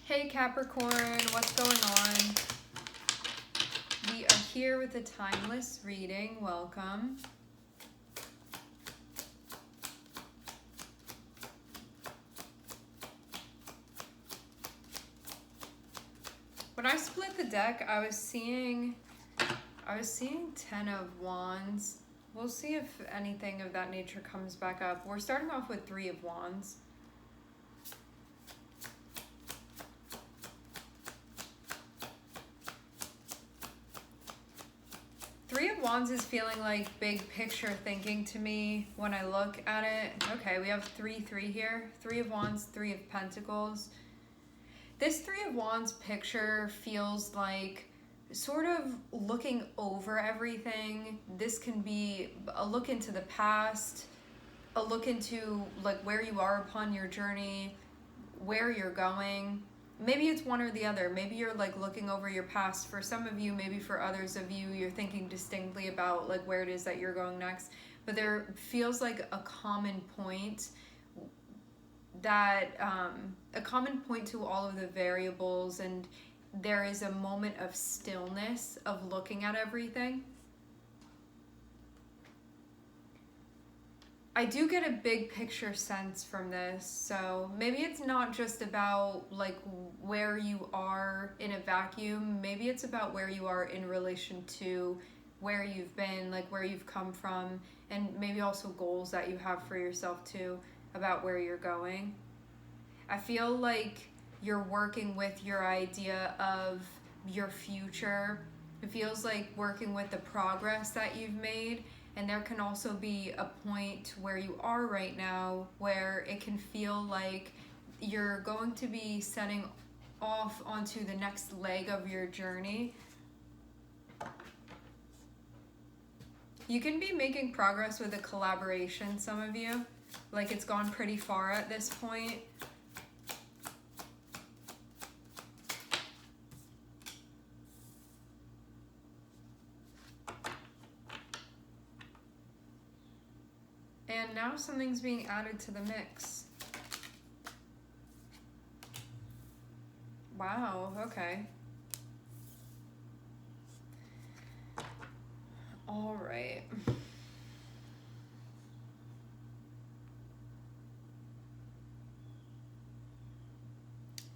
Hey Capricorn, what's going on? We are here with a timeless reading. Welcome. When I split the deck, I was seeing 10 of Wands. We'll see if anything of that nature comes back up. We're starting off with 3 of Wands. Three of Wands is feeling like big picture thinking to me when I look at it. Okay, we have 3 here. 3 of Wands, 3 of Pentacles. This 3 of Wands picture feels like sort of looking over everything. This can be a look into the past, a look into like where you are upon your journey, where you're going. Maybe it's one or the other. Maybe you're like looking over your past for some of you, maybe for others of you, you're thinking distinctly about like where it is that you're going next. But there feels like a common point that, a common point to all of the variables, and there is a moment of stillness of looking at everything. I do get a big picture sense from this, so maybe it's not just about like where you are in a vacuum, maybe it's about where you are in relation to where you've been, like where you've come from, and maybe also goals that you have for yourself too, about where you're going. I feel like you're working with your idea of your future. It feels like working with the progress that you've made. And there can also be a point where you are right now where it can feel like you're going to be setting off onto the next leg of your journey. You can be making progress with a collaboration, some of you. Like it's gone pretty far at this point. And now something's being added to the mix. Wow, okay. All right.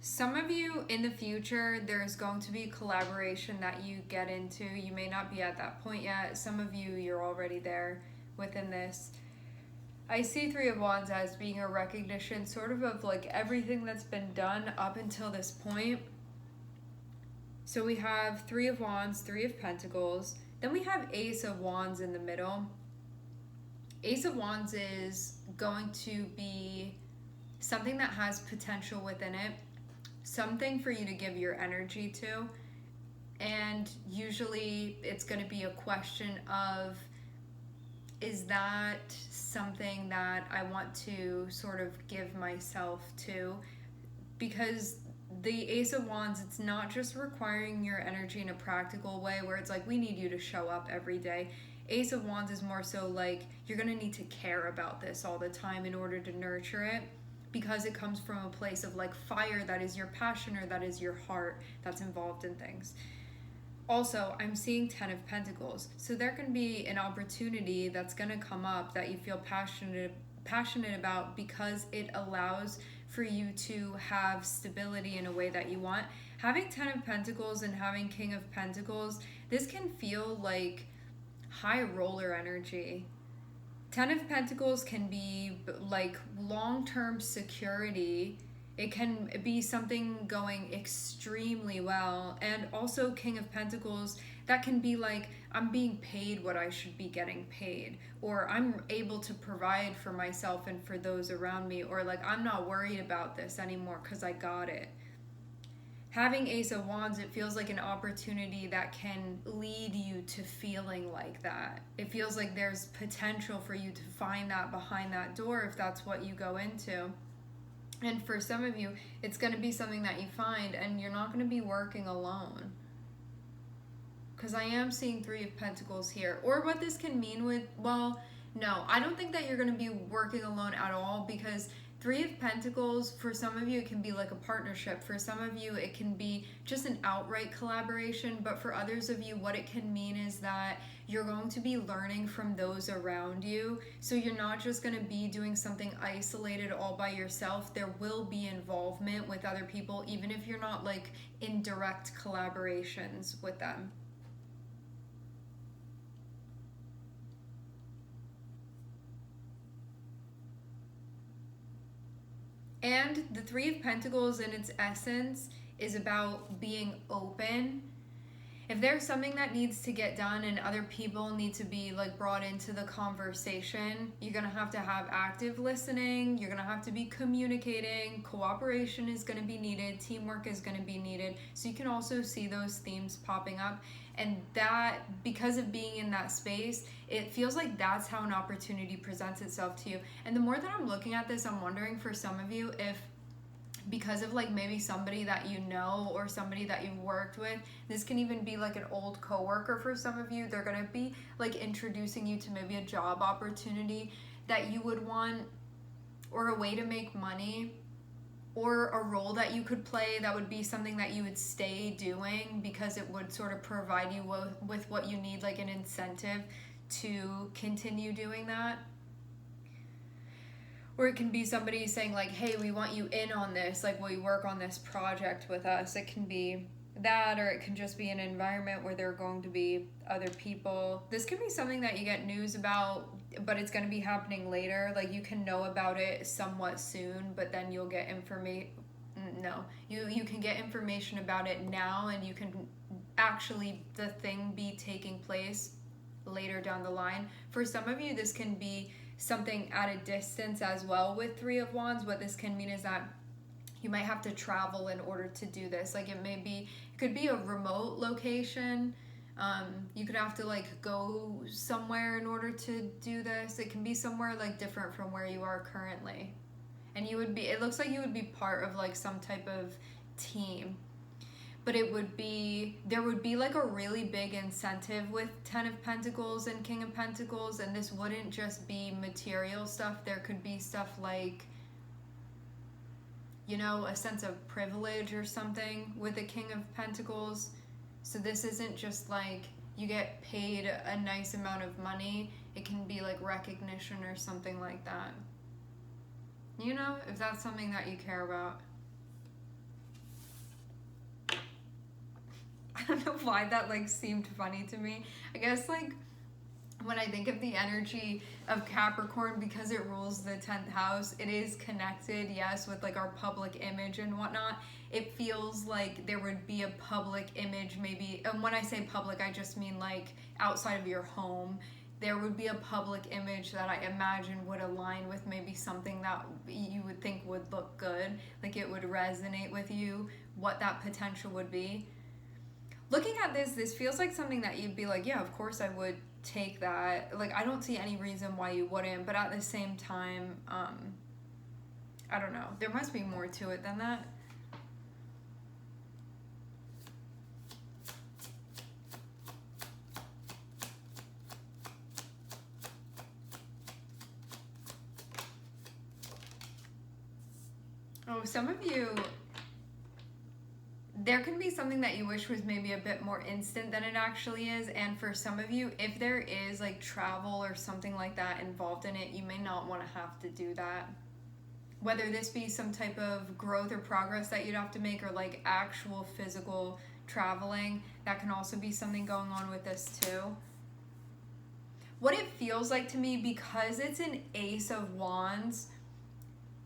Some of you in the future, there's going to be collaboration that you get into. You may not be at that point yet. Some of you, you're already there within this. I see 3 of Wands as being a recognition sort of like everything that's been done up until this point. So we have 3 of Wands, 3 of Pentacles. Then we have Ace of Wands in the middle. Ace of Wands is going to be something that has potential within it, something for you to give your energy to. And usually it's going to be a question of, is that something that I want to sort of give myself to? Because the Ace of Wands, it's not just requiring your energy in a practical way where it's like we need you to show up every day. Ace of Wands is more so like you're going to need to care about this all the time in order to nurture it, because it comes from a place of like fire that is your passion, or that is your heart that's involved in things. Also, I'm seeing 10 of Pentacles. So there can be an opportunity that's going to come up that you feel passionate about, because it allows for you to have stability in a way that you want. Having 10 of Pentacles and having King of Pentacles, this can feel like high roller energy. 10 of Pentacles can be like long-term security. It can be something going extremely well. And also King of Pentacles, that can be like, I'm being paid what I should be getting paid. Or I'm able to provide for myself and for those around me. Or like, I'm not worried about this anymore because I got it. Having Ace of Wands, it feels like an opportunity that can lead you to feeling like that. It feels like there's potential for you to find that behind that door if that's what you go into. And for some of you, it's going to be something that you find, and you're not going to be working alone. Because I am seeing 3 of Pentacles here. Or what this can mean with, well, no, I don't think that you're going to be working alone at all, because Three of Pentacles, for some of you, it can be like a partnership. For some of you, it can be just an outright collaboration. But for others of you, what it can mean is that you're going to be learning from those around you. So you're not just going to be doing something isolated all by yourself. There will be involvement with other people, even if you're not like in direct collaborations with them. And the Three of Pentacles in its essence is about being open. If there's something that needs to get done and other people need to be like brought into the conversation, you're going to have active listening, you're going to have to be communicating, cooperation is going to be needed, teamwork is going to be needed. So you can also see those themes popping up. And that, because of being in that space, it feels like that's how an opportunity presents itself to you. And the more that I'm looking at this, I'm wondering for some of you if, because of like maybe somebody that you know or somebody that you've worked with, this can even be like an old coworker for some of you. They're going to be like introducing you to maybe a job opportunity that you would want, or a way to make money, or a role that you could play that would be something that you would stay doing because it would sort of provide you with what you need, like an incentive to continue doing that. Or it can be somebody saying like, hey, we want you in on this, like, will you work on this project with us? It can be that, or it can just be an environment where there are going to be other people. This can be something that you get news about, but it's going to be happening later. Like, you can know about it somewhat soon, but then you'll get you can get information about it now, and you can actually, the thing be taking place later down the line. For some of you, this can be something at a distance as well with Three of Wands. What this can mean is that you might have to travel in order to do this. Like, it could be a remote location. You could have to like go somewhere in order to do this. It can be somewhere like different from where you are currently. And it looks like you would be part of like some type of team. But there would be like a really big incentive with Ten of Pentacles and King of Pentacles, and this wouldn't just be material stuff. There could be stuff like, you know, a sense of privilege or something with the King of Pentacles. So this isn't just like you get paid a nice amount of money. It can be like recognition or something like that. You know, if that's something that you care about. I don't know why that like seemed funny to me. I guess like when I think of the energy of Capricorn, because it rules the 10th house, it is connected, yes, with like our public image and whatnot. It feels like there would be a public image maybe, and when I say public, I just mean like outside of your home. There would be a public image that I imagine would align with maybe something that you would think would look good. Like it would resonate with you, what that potential would be. Looking at this feels like something that you'd be like, yeah, of course I would take that. Like, I don't see any reason why you wouldn't, but at the same time, I don't know. There must be more to it than that. Oh, some of you, there can be something that you wish was maybe a bit more instant than it actually is. And for some of you, if there is like travel or something like that involved in it, you may not want to have to do that. Whether this be some type of growth or progress that you'd have to make, or like actual physical traveling, that can also be something going on with this too. What it feels like to me, because it's an Ace of Wands,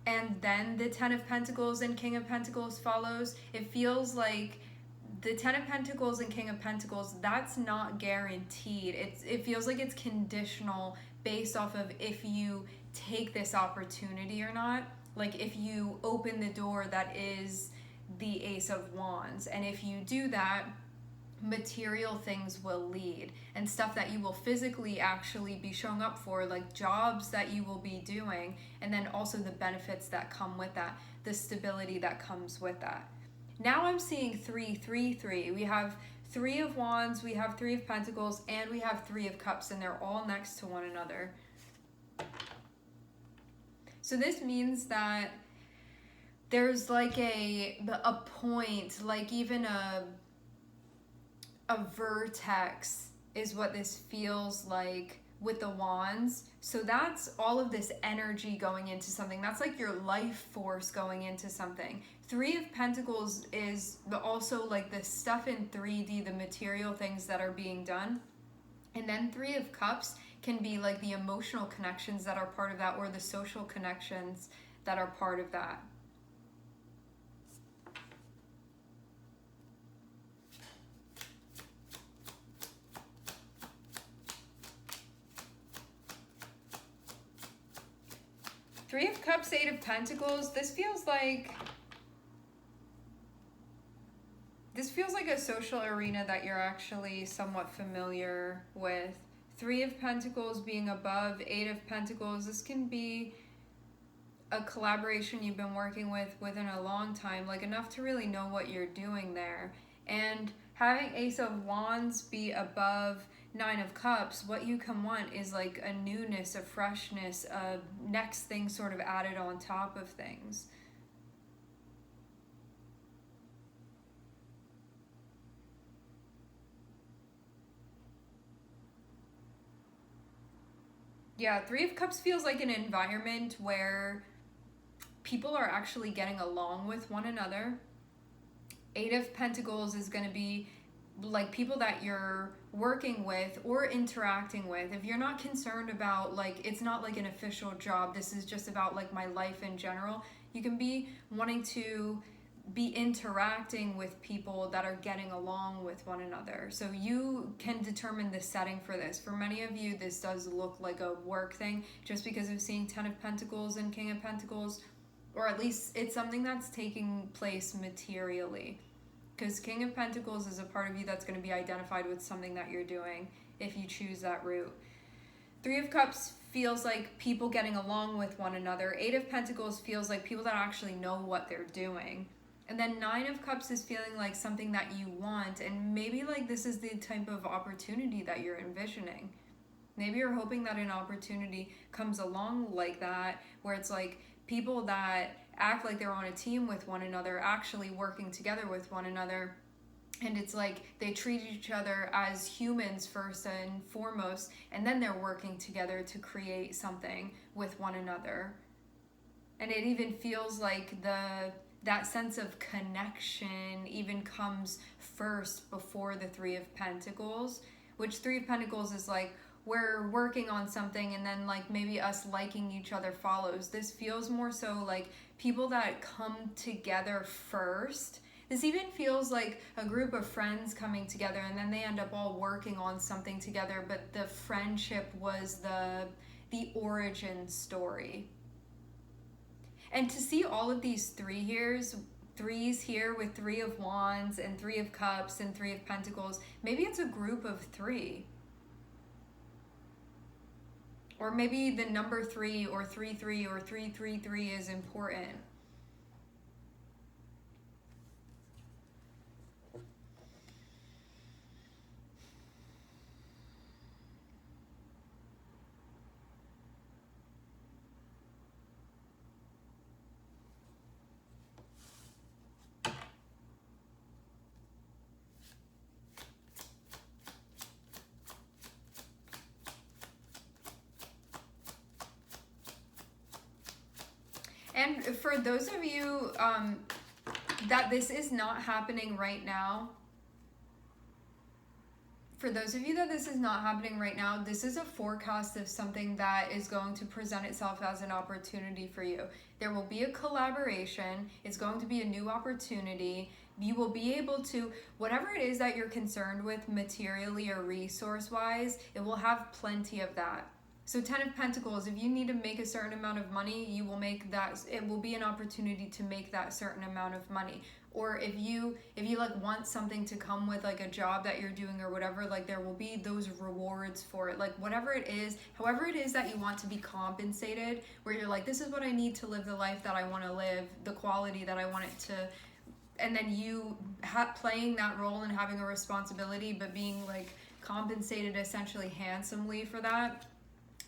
and then the Ten of Pentacles and King of Pentacles follows, it feels like the Ten of Pentacles and King of Pentacles, that's not guaranteed. It feels like it's conditional based off of if you take this opportunity or not. Like if you open the door that is the Ace of Wands, and if you do that, material things will lead, and stuff that you will physically actually be showing up for, like jobs that you will be doing, and then also the benefits that come with that, the stability that comes with that. Now I'm seeing 3, 3, 3. We have Three of Wands, we have Three of Pentacles, and we have Three of Cups, and they're all next to one another. So this means that there's like a point, like even a vertex is what this feels like with the wands. So that's all of this energy going into something. That's like your life force going into something. Three of Pentacles is also like the stuff in 3D, the material things that are being done. And then Three of Cups can be like the emotional connections that are part of that, or the social connections that are part of that. Three of Cups, Eight of Pentacles. This feels like a social arena that you're actually somewhat familiar with. Three of Pentacles being above Eight of Pentacles. This can be a collaboration you've been working with within a long time, like enough to really know what you're doing there. And having Ace of Wands be above Nine of Cups, what you can want is like a newness, a freshness, a next thing sort of added on top of things. Yeah, Three of Cups feels like an environment where people are actually getting along with one another. Eight of Pentacles is going to be like people that you're working with or interacting with. If you're not concerned about, like, it's not like an official job, this is just about like my life in general, you can be wanting to be interacting with people that are getting along with one another. So you can determine the setting for this. For many of you, this does look like a work thing just because of seeing Ten of Pentacles and King of Pentacles, or at least it's something that's taking place materially. Because King of Pentacles is a part of you that's going to be identified with something that you're doing if you choose that route. Three of Cups feels like people getting along with one another. Eight of Pentacles feels like people that actually know what they're doing. And then Nine of Cups is feeling like something that you want, and maybe like this is the type of opportunity that you're envisioning. Maybe you're hoping that an opportunity comes along like that, where it's like people that act like they're on a team with one another, actually working together with one another. And it's like they treat each other as humans first and foremost, and then they're working together to create something with one another. And it even feels like that sense of connection even comes first before the Three of Pentacles, which Three of Pentacles is like, we're working on something and then like maybe us liking each other follows. This feels more so like people that come together first. This even feels like a group of friends coming together and then they end up all working on something together, but the friendship was the origin story. And to see all of these threes here with Three of Wands and Three of Cups and Three of Pentacles, maybe it's a group of three. Or maybe the number 3 or 3-3 or 3-3-3 is important. And for those of you that this is not happening right now, this is a forecast of something that is going to present itself as an opportunity for you. There will be a collaboration. It's going to be a new opportunity. You will be able to, whatever it is that you're concerned with materially or resource-wise, it will have plenty of that. So Ten of Pentacles, if you need to make a certain amount of money, you will make that, it will be an opportunity to make that certain amount of money. Or if you like want something to come with like a job that you're doing or whatever, like there will be those rewards for it. Like whatever it is, however it is that you want to be compensated, where you're like, this is what I need to live the life that I want to live, the quality that I want it to, and then you playing that role and having a responsibility, but being like compensated essentially handsomely for that.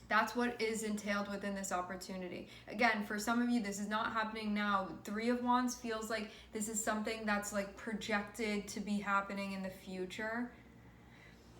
That's what is entailed within this opportunity. Again, for some of you, this is not happening now. Three of Wands feels like this is something that's like projected to be happening in the future.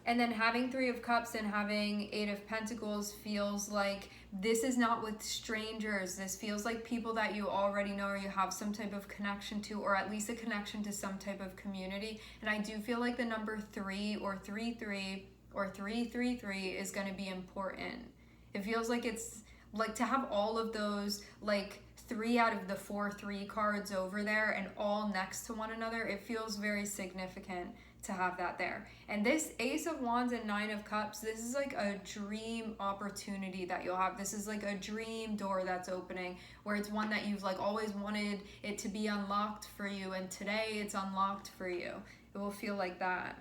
And then having Three of Cups and having Eight of Pentacles feels like this is not with strangers. This feels like people that you already know or you have some type of connection to, or at least a connection to some type of community. And I do feel like the number 3 or 33 or 333 is going to be important. It feels like it's like to have all of those, like 3 out of the 4 3 cards over there and all next to one another. It feels very significant to have that there. And this Ace of Wands and Nine of Cups, this is like a dream opportunity that you'll have. This is like a dream door that's opening, where it's one that you've like always wanted it to be unlocked for you, and today it's unlocked for you. It will feel like that.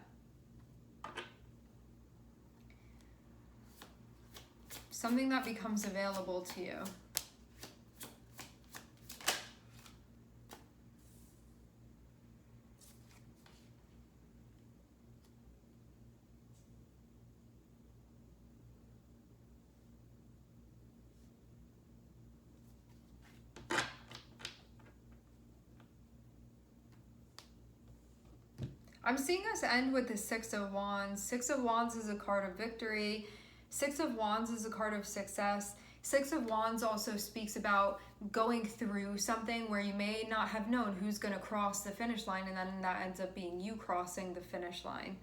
Something that becomes available to you. I'm seeing us end with the Six of Wands. Six of Wands is a card of victory. Six of Wands is a card of success. Six of Wands also speaks about going through something where you may not have known who's going to cross the finish line, and then that ends up being you crossing the finish line.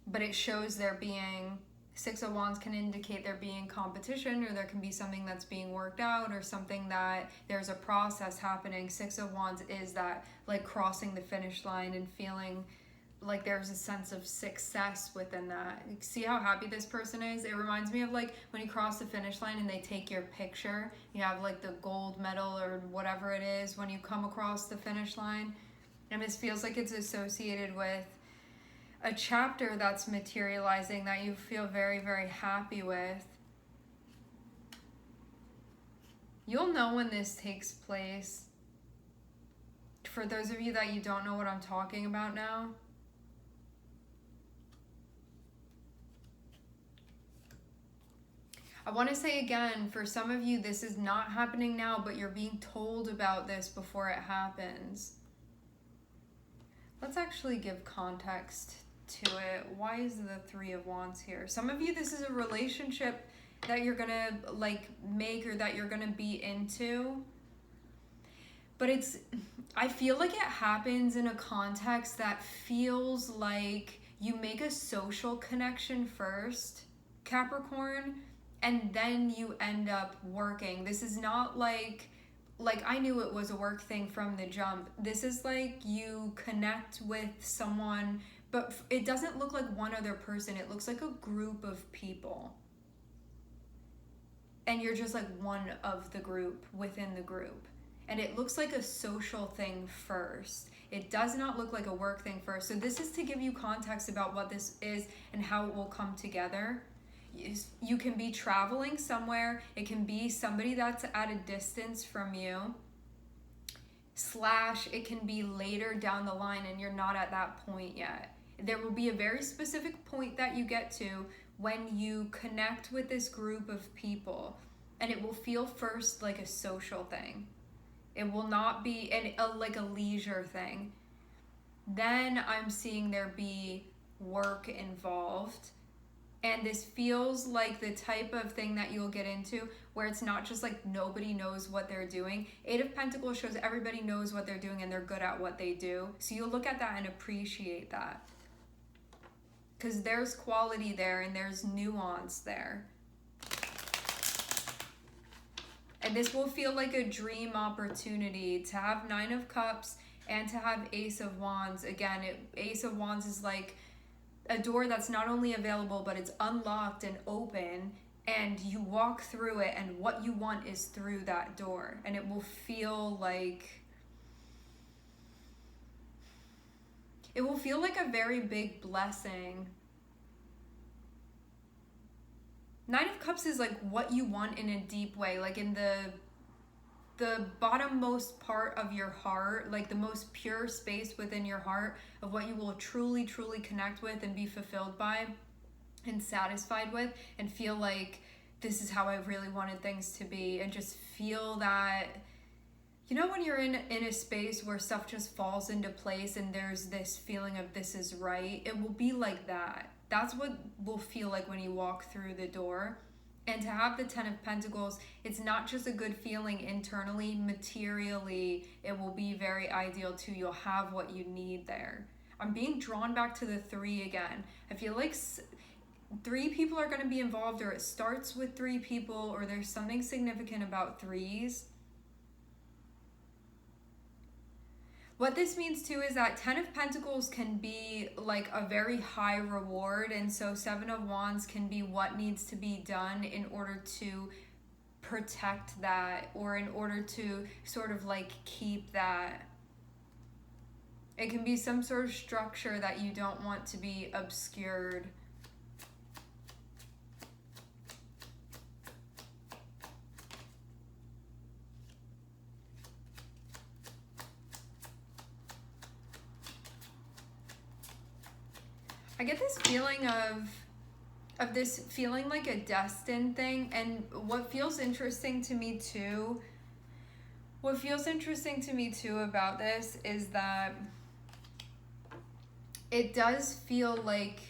But it shows there being, Six of Wands can indicate there being competition, or there can be something that's being worked out, or something that there's a process happening. Six of Wands is that like crossing the finish line and feeling like there's a sense of success within that. See how happy this person is? It reminds me of like when you cross the finish line and they take your picture. You have like the gold medal or whatever it is when you come across the finish line. And this feels like it's associated with a chapter that's materializing that you feel very, very happy with. You'll know when this takes place. For those of you that you don't know what I'm talking about now, I want to say again, for some of you, this is not happening now, but you're being told about this before it happens. Let's actually give context to it. Why is the Three of Wands here? Some of you, this is a relationship that you're gonna like make, or that you're gonna be into. But I feel like it happens in a context that feels like you make a social connection first, Capricorn, and then you end up working. This is not like I knew it was a work thing from the jump. This is like you connect with someone, but it doesn't look like one other person. It looks like a group of people. And you're just like one of the group within the group. And it looks like a social thing first. It does not look like a work thing first. So this is to give you context about what this is and how it will come together. You can be traveling somewhere. It can be somebody that's at a distance from you. / it can be later down the line and you're not at that point yet. There will be a very specific point that you get to when you connect with this group of people. And it will feel first like a social thing. It will not be like a leisure thing. Then I'm seeing there be work involved. And this feels like the type of thing that you'll get into where it's not just like nobody knows what they're doing. Eight of Pentacles shows everybody knows what they're doing and they're good at what they do. So you'll look at that and appreciate that. Because there's quality there and there's nuance there. And this will feel like a dream opportunity to have Nine of Cups and to have Ace of Wands. Again, Ace of Wands is like a door that's not only available, but it's unlocked and open, and you walk through it, and what you want is through that door. And it will feel like a very big blessing. Nine of Cups is like what you want in a deep way, like in the bottommost part of your heart, like the most pure space within your heart of what you will truly, truly connect with and be fulfilled by. and satisfied with, and feel like this is how I really wanted things to be, and just feel that, you know, when you're in a space where stuff just falls into place and there's this feeling of this is right, it will be like that. That's what will feel like when you walk through the door. And to have the Ten of Pentacles, it's not just a good feeling internally, materially, it will be very ideal too. You'll have what you need there. I'm being drawn back to the 3 again. I feel like 3 people are going to be involved, or it starts with 3 people, or there's something significant about 3s. What this means too is that 10 of Pentacles can be like a very high reward, and so 7 of Wands can be what needs to be done in order to protect that, or in order to sort of like keep that. It can be some sort of structure that you don't want to be obscured. I get this feeling of this feeling like a destined thing, and what feels interesting to me too about this is that it does feel like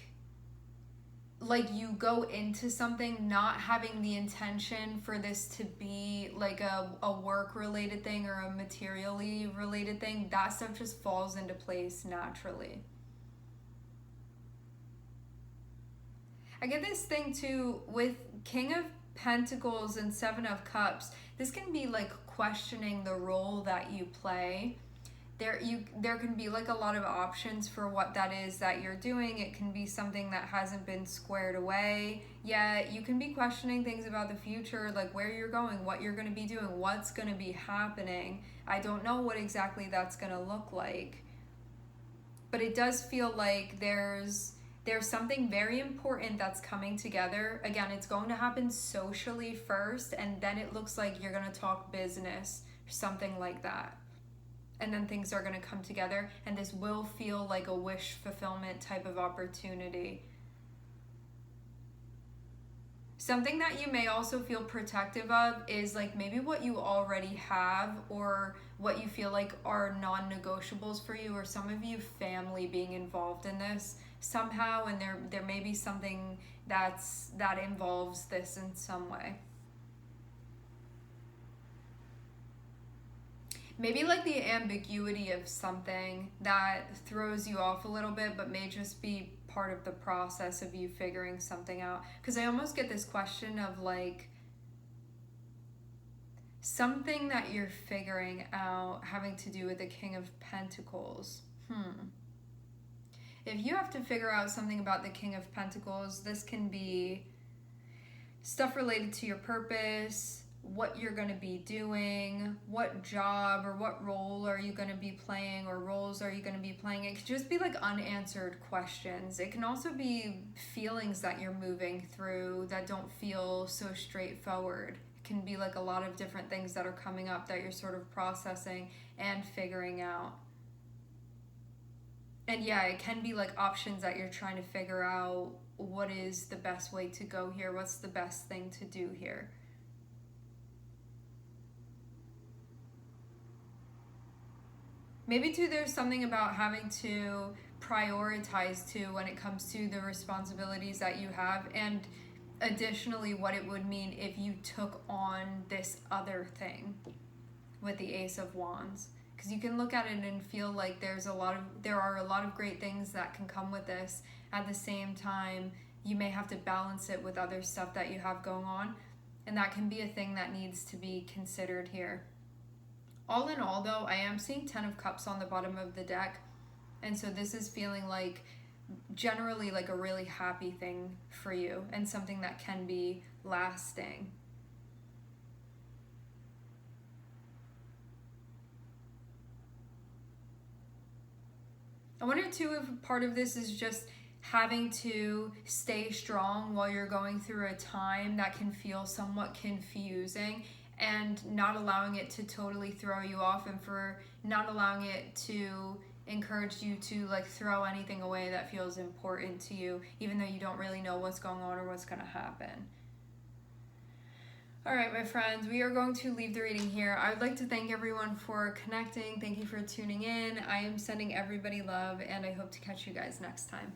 you go into something not having the intention for this to be like a work related thing or a materially related thing. That stuff just falls into place naturally. I get this thing too with King of Pentacles and 7 of Cups. This can be like questioning the role that you play. There can be like a lot of options for what that is that you're doing. It can be something that hasn't been squared away yet. You can be questioning things about the future, like where you're going, what you're going to be doing, what's going to be happening. I don't know what exactly that's going to look like. But it does feel like there's something very important that's coming together. Again, it's going to happen socially first, and then it looks like you're going to talk business, something like that. And then things are going to come together, and this will feel like a wish fulfillment type of opportunity. Something that you may also feel protective of is like maybe what you already have, or what you feel like are non-negotiables for you, or some of you family being involved in this somehow, and there may be something that involves this in some way. Maybe like the ambiguity of something that throws you off a little bit, but may just be part of the process of you figuring something out. Because I almost get this question of like something that you're figuring out having to do with the King of Pentacles. If you have to figure out something about the King of Pentacles, this can be stuff related to your purpose, what you're going to be doing, what job or what role are you going to be playing, or roles are you going to be playing. It could just be like unanswered questions. It can also be feelings that you're moving through that don't feel so straightforward. It can be like a lot of different things that are coming up that you're sort of processing and figuring out. And yeah, it can be like options that you're trying to figure out what is the best way to go here, what's the best thing to do here. Maybe too, there's something about having to prioritize too when it comes to the responsibilities that you have, and additionally what it would mean if you took on this other thing with the Ace of Wands. Because you can look at it and feel like there are a lot of great things that can come with this. At the same time, you may have to balance it with other stuff that you have going on, and that can be a thing that needs to be considered here. All in all though, I am seeing 10 of Cups on the bottom of the deck, and so this is feeling like generally like a really happy thing for you, and something that can be lasting. I wonder too if part of this is just having to stay strong while you're going through a time that can feel somewhat confusing, and not allowing it to totally throw you off, and for not allowing it to encouraged you to like throw anything away that feels important to you, even though you don't really know what's going on or what's going to happen. All right, my friends, we are going to leave the reading here. I would like to thank everyone for connecting. Thank you for tuning in. I am sending everybody love, and I hope to catch you guys next time.